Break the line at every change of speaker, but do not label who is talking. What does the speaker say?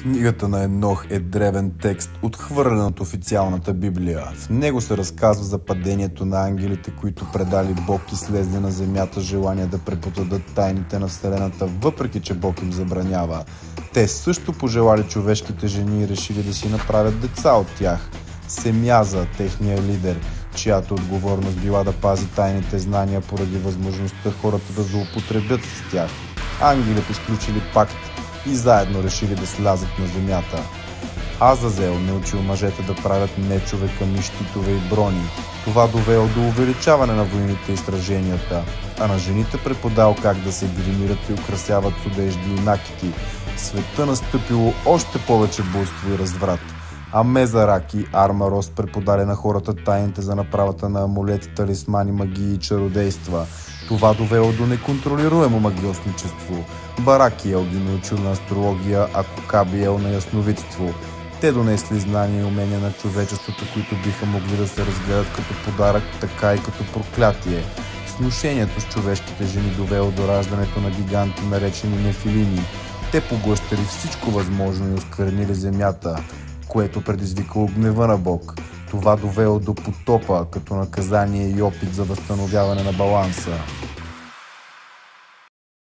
Книгата на Енох е древен текст, отхвърлен от официалната Библия. В него се разказва за падението на ангелите, които предали Бог и слезли на земята желание да преподадат тайните на Вселената, въпреки че Бог им забранява. Те също пожелали човешките жени и решили да си направят деца от тях. Семяза, техния лидер, чиято отговорност била да пази тайните знания поради възможността хората да злоупотребят с тях. Ангелите сключили пакт и заедно решили да слязат на земята. Азазел не учил мъжете да правят мечове, камъни, щитове и брони. Това довело до увеличаване на войните и сраженията, а на жените преподал как да се гримират и украсяват с одежди и накити. В света настъпило още повече буйство и разврат. А Мезарак и Армарос преподали на хората тайните за направата на амулети, талисмани, магии и чародейства. Това довело до неконтролируемо магиосничество. Баракиел ги научил на астрология, а Кокабиел на ясновидство. Те донесли знания и умения на човечеството, които биха могли да се разгледат като подарък, така и като проклятие. Сношението с човешките жени довело до раждането на гиганти, наречени нефилини. Те поглъщали всичко възможно и осквернили земята, което предизвикало гнева на Бог. Това довело до потопа като наказание и опит за възстановяване на баланса.